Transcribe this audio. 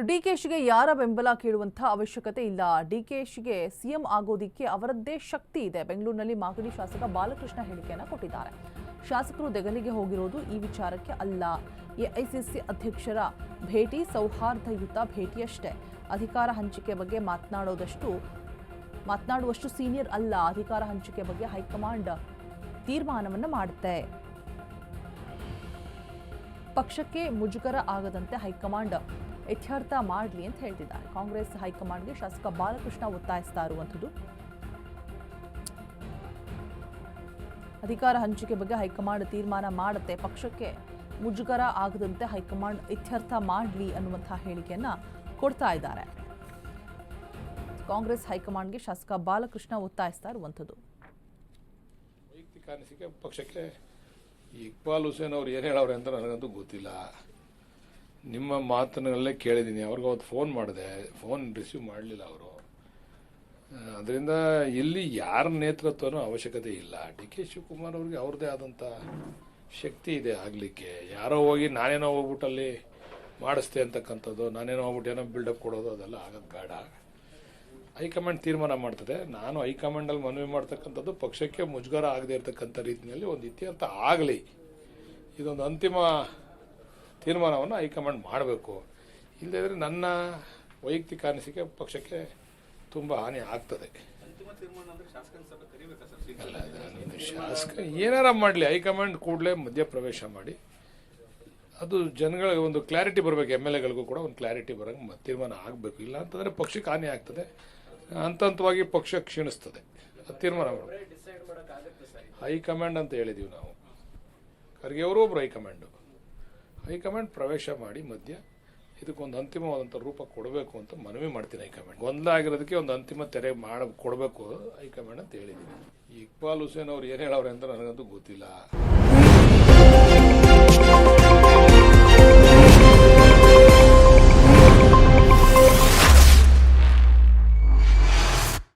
ಡಿಕೆಶಿಗೆ ಯಾರ ಬೆಂಬಲ ಕೇಳುವಂತಹ ಅವಶ್ಯಕತೆ ಇಲ್ಲ. ಡಿಕೆಶಿಗೆ ಸಿಎಂ ಆಗೋದಿಕ್ಕೆ ಅವರದ್ದೇ ಶಕ್ತಿ ಇದೆ. ಬೆಂಗಳೂರಿನಲ್ಲಿ ಮಾಗಡಿ ಶಾಸಕ ಬಾಲಕೃಷ್ಣ ಹೇಳಿಕೆಯನ್ನು ಕೊಟ್ಟಿದ್ದಾರೆ. ಶಾಸಕರು ದೆಹಲಿಗೆ ಹೋಗಿರೋದು ಈ ವಿಚಾರಕ್ಕೆ ಅಲ್ಲ. ಎಐಸಿಸಿ ಅಧ್ಯಕ್ಷರ ಭೇಟಿ ಸೌಹಾರ್ದಯುತ ಭೇಟಿಯಷ್ಟೇ. ಅಧಿಕಾರ ಹಂಚಿಕೆ ಬಗ್ಗೆ ಮಾತನಾಡುವಷ್ಟು ಸೀನಿಯರ್ ಅಲ್ಲ. ಅಧಿಕಾರ ಹಂಚಿಕೆ ಬಗ್ಗೆ ಹೈಕಮಾಂಡ್ ತೀರ್ಮಾನವನ್ನು ಮಾಡುತ್ತೆ. ಪಕ್ಷಕ್ಕೆ ಮುಜುಗರ ಆಗದಂತೆ ಹೈಕಮಾಂಡ್ ಇತ್ಯರ್ಥ ಮಾಡಲಿ ಅಂತ ಹೇಳ್ತಿದ್ದಾರೆ. ಕಾಂಗ್ರೆಸ್ ಹೈಕಮಾಂಡ್ಗೆ ಶಾಸಕ ಬಾಲಕೃಷ್ಣ ಒತ್ತಾಯಿಸ್ತಾ ಇರುವಂಥದ್ದು. ಅಧಿಕಾರ ಹಂಚಿಕೆ ಬಗ್ಗೆ ಹೈಕಮಾಂಡ್ ತೀರ್ಮಾನ ಮಾಡುತ್ತೆ. ಪಕ್ಷಕ್ಕೆ ಮುಜುಗರ ಆಗದಂತೆ ಹೈಕಮಾಂಡ್ ಇತ್ಯರ್ಥ ಮಾಡಲಿ ಅನ್ನುವಂತಹ ಹೇಳಿಕೆಯನ್ನ ಕೊಡ್ತಾ ಇದ್ದಾರೆ. ಕಾಂಗ್ರೆಸ್ ಹೈಕಮಾಂಡ್ಗೆ ಶಾಸಕ ಬಾಲಕೃಷ್ಣ ಒತ್ತಾಯಿಸ್ತಾ ಇರುವಂಥದ್ದು. ವೈಯಕ್ತಿಕ ಅನಿಸಿಕೆ ಪಕ್ಷಕ್ಕೆ ಇಕ್ಬಾಲ್ ಹುಸೇನ್ ಅವ್ರು ಏನು ಹೇಳವ್ರೆ ಅಂತ ನನಗಂತೂ ಗೊತ್ತಿಲ್ಲ. ನಿಮ್ಮ ಮಾತನ್ನಲ್ಲೇ ಕೇಳಿದ್ದೀನಿ. ಅವ್ರಿಗೆ ಅವತ್ತು ಫೋನ್ ಮಾಡಿದೆ, ಫೋನ್ ರಿಸೀವ್ ಮಾಡಲಿಲ್ಲ ಅವರು. ಅದರಿಂದ ಇಲ್ಲಿ ಯಾರ ನೇತೃತ್ವನೂ ಅವಶ್ಯಕತೆ ಇಲ್ಲ. ಡಿ ಕೆ ಶಿವಕುಮಾರ್ ಅವ್ರಿಗೆ ಅವ್ರದ್ದೇ ಆದಂಥ ಶಕ್ತಿ ಇದೆ ಆಗಲಿಕ್ಕೆ. ಯಾರೋ ಹೋಗಿ ನಾನೇನೋ ಹೋಗ್ಬಿಟ್ಟು ಅಲ್ಲಿ ಮಾಡಿಸ್ತೆ ಅಂತಕ್ಕಂಥದ್ದು, ನಾನೇನೋ ಹೋಗ್ಬಿಟ್ಟು ಏನೋ ಬಿಲ್ಡಪ್ ಕೊಡೋದು ಅದೆಲ್ಲ ಆಗೋದು ಬೇಡ. ಹೈಕಮಾಂಡ್ ತೀರ್ಮಾನ ಮಾಡ್ತದೆ. ನಾನು ಹೈಕಮಾಂಡಲ್ಲಿ ಮನವಿ ಮಾಡ್ತಕ್ಕಂಥದ್ದು ಪಕ್ಷಕ್ಕೆ ಮುಜುಗರ ಆಗದೆ ಇರತಕ್ಕಂಥ ರೀತಿಯಲ್ಲಿ ಒಂದು ಇತ್ಯರ್ಥ ಆಗಲಿ. ಇದೊಂದು ಅಂತಿಮ ತೀರ್ಮಾನವನ್ನು ಹೈಕಮಾಂಡ್ ಮಾಡಬೇಕು. ಇಲ್ಲದಿದ್ದರೆ ನನ್ನ ವೈಯಕ್ತಿಕ ಅನಿಸಿಕೆ ಪಕ್ಷಕ್ಕೆ ತುಂಬ ಹಾನಿ ಆಗ್ತದೆ. ಅಲ್ಲ, ಶಾಸಕ ಏನಾರ ಮಾಡಲಿ, ಹೈಕಮಾಂಡ್ ಕೂಡಲೇ ಮಧ್ಯಪ್ರವೇಶ ಮಾಡಿ ಅದು ಜನಗಳಿಗೆ ಒಂದು ಕ್ಲಾರಿಟಿ ಬರಬೇಕು. ಎಮ್ ಎಲ್ ಎಗಳಿಗೂ ಕೂಡ ಒಂದು ಕ್ಲಾರಿಟಿ ಬರೋಂಗೆ ತೀರ್ಮಾನ ಆಗಬೇಕು. ಇಲ್ಲ ಅಂತಂದರೆ ಪಕ್ಷಕ್ಕೆ ಹಾನಿ ಆಗ್ತದೆ. ಹಂತವಾಗಿ ಪಕ್ಷ ಕ್ಷೀಣಿಸ್ತದೆ. ಅದು ತೀರ್ಮಾನ ಮಾಡಬೇಕು. ಹೈಕಮಾಂಡ್ ಅಂತ ಹೇಳಿದ್ದೀವಿ ನಾವು. ಖರ್ಗೆ ಅವರು ಒಬ್ಬರು ಹೈಕಮಾಂಡ್ ಪ್ರವೇಶ ಮಾಡಿ ಮಧ್ಯ ಇದಕ್ಕೊಂದು ಅಂತಿಮವಾದಂಥ ರೂಪ ಕೊಡಬೇಕು ಅಂತ ಮನವಿ ಮಾಡ್ತೀನಿ. ಹೈಕಮಾಂಡ್ ಗೊಂದಲ ಆಗಿರೋದಕ್ಕೆ ಒಂದು ಅಂತಿಮ ತೆರೆ ಕೊಡಬೇಕು ಹೈಕಮಾಂಡ್ ಅಂತ ಹೇಳಿದ್ದೀನಿ. ಇಕ್ಬಾಲ್ ಹುಸೇನ್ ಅವ್ರು ಏನು ಹೇಳವ್ರೆ ಅಂತ ನನಗಂತೂ ಗೊತ್ತಿಲ್ಲ.